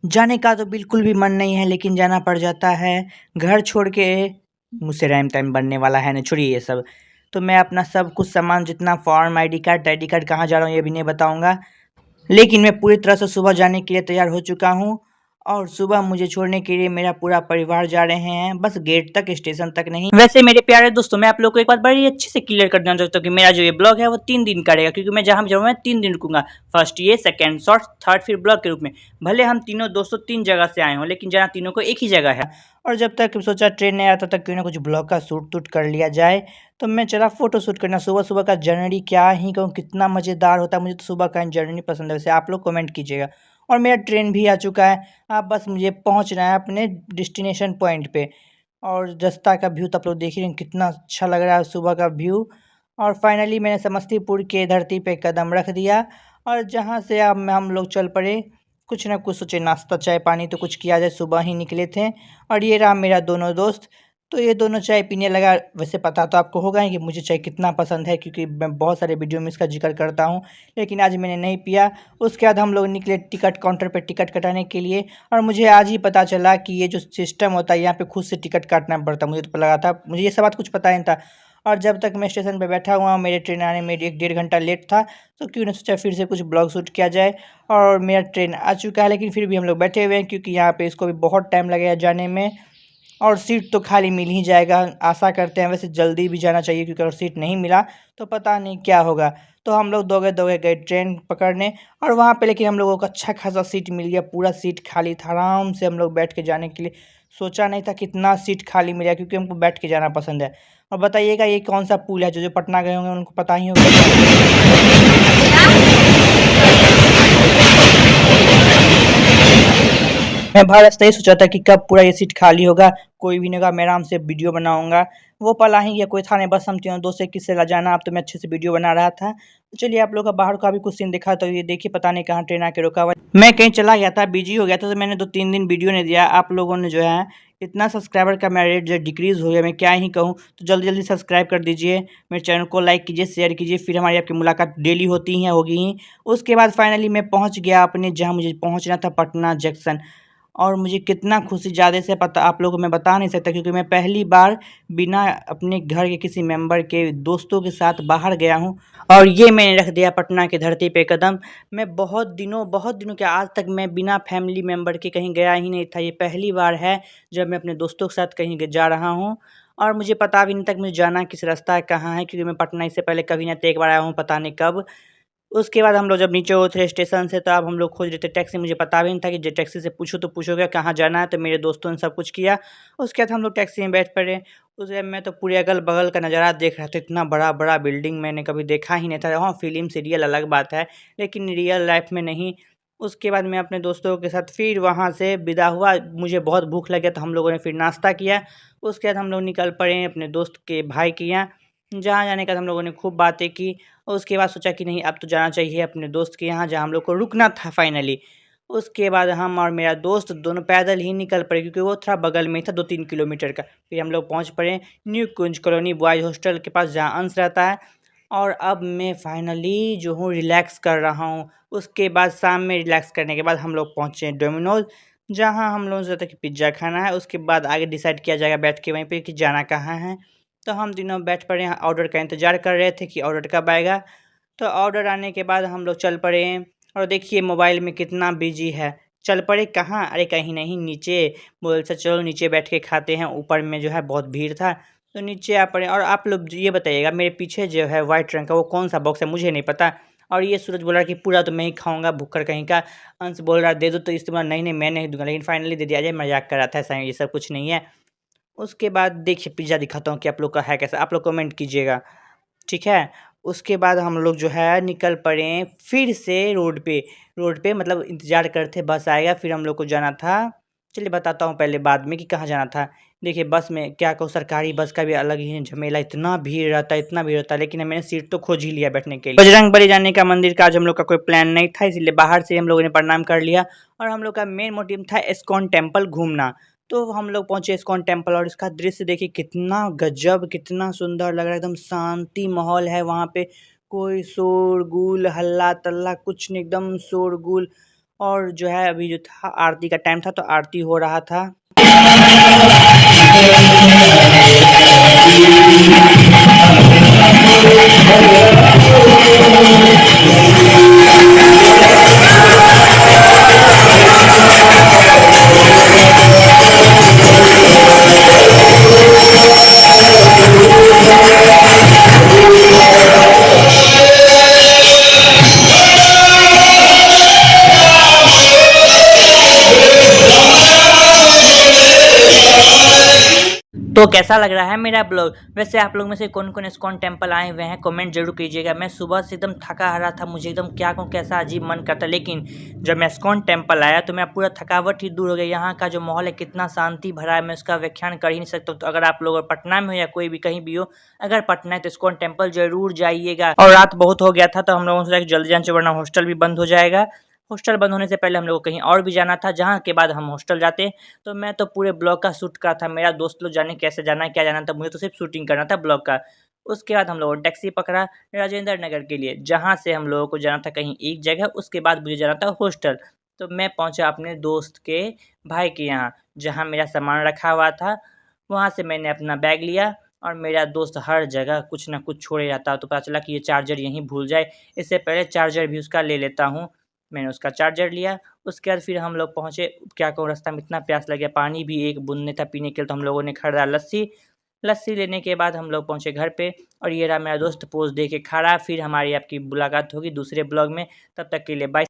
जाने का तो बिल्कुल भी मन नहीं है, लेकिन जाना पड़ जाता है। घर छोड़ के मुझसे रैम टाइम बनने वाला है नहीं, छोड़िए ये सब। तो मैं अपना सब कुछ सामान जितना फॉर्म, आईडी कार्ड कहाँ जा रहा हूँ ये भी नहीं बताऊँगा। लेकिन मैं पूरी तरह से सुबह जाने के लिए तैयार हो चुका हूँ और सुबह मुझे छोड़ने के लिए मेरा पूरा परिवार जा रहे हैं, बस गेट तक, स्टेशन तक नहीं। वैसे मेरे प्यारे दोस्तों, मैं आप लोग को एक बात बड़ी अच्छे से क्लियर कर देना चाहता हूँ कि मेरा जो ये ब्लॉग है वो 3 दिन का रहेगा, क्योंकि मैं जहाँ भी जाऊँगा मैं 3 दिन रुकूंगा। फर्स्ट ये, सेकंड शॉर्ट, थर्ड फिर ब्लॉग के रूप में। भले हम तीनों दोस्तों 3 जगह से आए हों, लेकिन जाना तीनों को एक ही जगह है। और जब तक सोचा ट्रेन नहीं आता तक क्यों ना कुछ ब्लॉग का शूट टूट कर लिया जाए, तो मैं चला फ़ोटो शूट करना। सुबह-सुबह का जर्नी क्या ही कहूँ, कितना मज़ेदार होता है। मुझे तो सुबह का जर्नी पसंद है, वैसे आप लोग कमेंट कीजिएगा। और मेरा ट्रेन भी आ चुका है, अब बस मुझे पहुँचना है अपने डेस्टिनेशन पॉइंट पे। और रास्ता का व्यू तो आप लोग देख ही रहे हैं, कितना अच्छा लग रहा है सुबह का व्यू। और फाइनली मैंने समस्तीपुर के धरती पे कदम रख दिया और जहाँ से अब हम लोग चल पड़े। कुछ ना कुछ सोचे, नाश्ता चाय पानी तो कुछ किया जाए, सुबह ही निकले थे। और ये रहा मेरा दोनों दोस्त। तो ये दोनों चाय पीने लगा। वैसे पता तो आपको होगा ही कि मुझे चाय कितना पसंद है, क्योंकि मैं बहुत सारे वीडियो में इसका जिक्र करता हूँ, लेकिन आज मैंने नहीं पिया। उसके बाद हम लोग निकले टिकट काउंटर पे टिकट कटाने के लिए। और मुझे आज ही पता चला कि ये जो सिस्टम होता है यहाँ पे खुद से टिकट काटना पड़ता है। मुझे तो लगा था, मुझे ये सब बात कुछ पता ही नहीं था। और जब तक मैं स्टेशन पे बैठा हुआ, मेरे ट्रेन आने में 1 डेढ़ घंटा लेट था, तो क्यों ना सोचा फिर से कुछ ब्लॉग शूट किया जाए। और मेरा ट्रेन आ चुका है, लेकिन फिर भी हम लोग बैठे हुए हैं, क्योंकि यहाँ पे इसको भी बहुत टाइम लगेगा जाने में। और सीट तो खाली मिल ही जाएगा, आशा करते हैं। वैसे जल्दी भी जाना चाहिए, क्योंकि अगर सीट नहीं मिला तो पता नहीं क्या होगा। तो हम लोग दौड़े दौड़े गए ट्रेन पकड़ने, और वहाँ पे लेकिन हम लोगों को अच्छा खासा सीट मिल गया, पूरा सीट खाली था। आराम से हम लोग बैठ के जाने के लिए, सोचा नहीं था कितना सीट खाली मिला, क्योंकि हमको बैठ के जाना पसंद है। और बताइएगा ये कौन सा पुल है, जो पटना गए होंगे उनको पता ही होगा। मैं बाहर रास्ते ही सोचा था कि कब पूरा ये सीट खाली होगा, कोई भी नहीं होगा, मैं आराम से वीडियो बनाऊंगा। वो पल आ ही गया, कोई था नहीं, बस हम तीनों दोस्त से किससे ला जाना। अब तो मैं अच्छे से वीडियो बना रहा था। तो चलिए आप लोग का बाहर का भी कुछ सीन दिखा, तो ये देखिए पता नहीं कहाँ ट्रेन आके रुका हुआ है। मैं कहीं चला गया था, बिजी हो गया था, तो मैंने 2-3 दिन वीडियो नहीं दिया। आप लोगों ने जो है इतना सब्सक्राइबर का मेरा रेट जो डिक्रीज़ हो गया, मैं क्या ही कहूँ। तो जल्दी जल्दी सब्सक्राइब कर दीजिए, मेरे चैनल को लाइक कीजिए, शेयर कीजिए, फिर हमारी आपकी मुलाकात डेली होती ही होगी ही। उसके बाद फाइनली मैं पहुँच गया अपने जहाँ मुझे पहुँचना था, पटना जंक्शन। और मुझे कितना खुशी ज़्यादा से पता आप लोगों को मैं बता नहीं सकता, क्योंकि मैं पहली बार बिना अपने घर के किसी मेंबर के, दोस्तों के साथ बाहर गया हूँ। और ये मैंने रख दिया पटना की धरती पे कदम। मैं बहुत दिनों के, आज तक मैं बिना फैमिली मेंबर के कहीं गया ही नहीं था। ये पहली बार है जब मैं अपने दोस्तों के साथ कहीं जा रहा हूँ। और मुझे पता भी नहीं था कि मुझे जाना किस रास्ता है, कहाँ है, क्योंकि मैं पटना इससे पहले कभी नहीं था, एक बार आया हूँ, पता नहीं कब। उसके बाद हम लोग जब नीचे उतरे स्टेशन से, तो अब हम लोग खोज रहे थे टैक्सी। मुझे पता भी नहीं था कि जो टैक्सी से पूछो तो पूछोगे कहाँ जाना है, तो मेरे दोस्तों ने सब कुछ किया। उसके बाद हम लोग टैक्सी में बैठ पड़े। उस टाइम मैं तो पूरे अगल-बगल का नज़ारा देख रहा था। इतना बड़ा-बड़ा बिल्डिंग मैंने कभी देखा ही नहीं था। हाँ, फ़िल्म से रियल अलग बात है, लेकिन रियल लाइफ़ में नहीं। उसके बाद मैं अपने दोस्तों के साथ फिर वहाँ से विदा हुआ। मुझे बहुत भूख लग गया, तो हम लोगों ने फिर नाश्ता किया। उसके बाद हम लोग निकल पड़े अपने दोस्त के भाई के यहाँ। जहाँ जाने के बाद हम लोगों ने खूब बातें की। और उसके बाद सोचा कि नहीं, अब तो जाना चाहिए अपने दोस्त के यहाँ, जहाँ हम लोग को रुकना था फाइनली। उसके बाद हम और मेरा दोस्त दोनों पैदल ही निकल पड़े, क्योंकि वो थोड़ा बगल में ही था, 2-3 किलोमीटर का। फिर हम लोग पहुँच पड़े न्यू कुंज कॉलोनी बॉयज़ हॉस्टल के पास, जहाँ अंश रहता है। और अब मैं फाइनली जो हूँ रिलैक्स कर रहा हूँ। उसके बाद शाम में रिलैक्स करने के बाद हम लोग पहुँचे डोमिनोज़, जहाँ हम लोगों ने सोचा था कि पिज़्ज़ा खाना है। उसके बाद आगे डिसाइड किया जाएगा बैठ के वहीं पे कि जाना कहाँ है। तो हम तीनों बैठ पड़े, यहाँ ऑर्डर का इंतज़ार कर रहे थे कि ऑर्डर कब आएगा। तो ऑर्डर आने के बाद हम लोग चल पड़े। और देखिए मोबाइल में कितना बिजी है। चल पड़े कहाँ, अरे कहीं नहीं, नीचे। बोले अच्छा चलो नीचे बैठ के खाते हैं, ऊपर में जो है बहुत भीड़ था, तो नीचे आ पड़े। और आप लोग ये बताइएगा, मेरे पीछे जो है वाइट रंग का वो कौन सा बॉक्स है, मुझे नहीं पता। और ये सूरज बोल रहा है कि पूरा तो मैं ही खाऊंगा, भुक्कड़ कहीं का। अंश बोल रहा है दे दो, तो इस नहीं नहीं मैं नहीं दूंगा, लेकिन फाइनली दे दिया जाए, मजाक कर रहा था, ऐसा ये सब कुछ नहीं है। उसके बाद देखिए पिज़्ज़ा दिखाता हूँ कि आप लोग का है कैसा, आप लोग कमेंट कीजिएगा, ठीक है। उसके बाद हम लोग जो है निकल पड़े फिर से रोड पे मतलब इंतज़ार करते बस आएगा, फिर हम लोग को जाना था। चलिए बताता हूँ पहले बाद में कि कहाँ जाना था। देखिए बस में क्या कहूँ, सरकारी बस का भी अलग ही झमेला, इतना भीड़ रहता है, लेकिन मैंने सीट तो खोज ही लिया बैठने के लिए। बजरंगबली जाने का मंदिर का आज हम लोग का कोई प्लान नहीं था, इसलिए बाहर से हम लोगों ने प्रणाम कर लिया। और हम लोग का मेन मोटिव था इस्कॉन टेम्पल घूमना। तो हम लोग पहुँचे इस्कॉन टेम्पल, और इसका दृश्य देखिए कितना गजब, कितना सुंदर लग रहा है। एकदम शांति माहौल है वहाँ पे, कोई शोरगुल हल्ला तल्ला कुछ नहीं, एकदम शोरगुल। और जो है अभी जो था आरती का टाइम था तो आरती हो रहा था। तो कैसा लग रहा है मेरा ब्लॉग? वैसे आप लोग में से कौन कौन इस्कॉन टेम्पल आए हुए हैं कमेंट जरूर कीजिएगा। मैं सुबह से एकदम थका हारा था, मुझे एकदम क्या कहूँ कैसा अजीब मन करता, लेकिन जब मैं इस्कॉन टेम्पल आया तो मैं पूरा थकावट ही दूर हो गया। यहाँ का जो माहौल है कितना शांति भरा है, मैं उसका व्याख्यान कर ही नहीं सकता। तो अगर आप लोग पटना में हो या कोई भी कहीं भी हो, अगर पटना है तो इस्कॉन टेम्पल जरूर जाइएगा। और रात बहुत हो गया था तो हम लोगों से जल्दी जाना चाहिए वरना हॉस्टल भी बंद हो जाएगा। हॉस्टल बंद होने से पहले हम लोग को कहीं और भी जाना था, जहाँ के बाद हम हॉस्टल जाते। तो मैं तो पूरे ब्लॉग का शूट करा था, मेरा दोस्त लोग जाने कैसे जाना है क्या जाना था, मुझे तो सिर्फ शूटिंग करना था ब्लॉग का। उसके बाद हम लोगों ने टैक्सी पकड़ा राजेंद्र नगर के लिए, जहाँ से हम लोगों को जाना था कहीं एक जगह, उसके बाद मुझे जाना था हॉस्टल। तो मैं पहुँचा अपने दोस्त के भाई के यहाँ, जहाँ मेरा सामान रखा हुआ था। वहाँ से मैंने अपना बैग लिया और मेरा दोस्त हर जगह कुछ ना कुछ छोड़े जाता, तो पता चला कि ये चार्जर यहीं भूल जाए, इससे पहले चार्जर भी उसका ले लेता हूँ। मैंने उसका चार्जर लिया। उसके बाद फिर हम लोग पहुँचे, क्या कहूँ रास्ता में इतना प्यास लग गया, पानी भी एक बूँद नहीं था पीने के लिए, तो हम लोगों ने खरीदा लस्सी। लस्सी लेने के बाद हम लोग पहुँचे घर पे और ये रहा मेरा दोस्त पोज़ दे के खड़ा। फिर हमारी आपकी मुलाकात होगी दूसरे ब्लॉग में, तब तक के लिए बाय।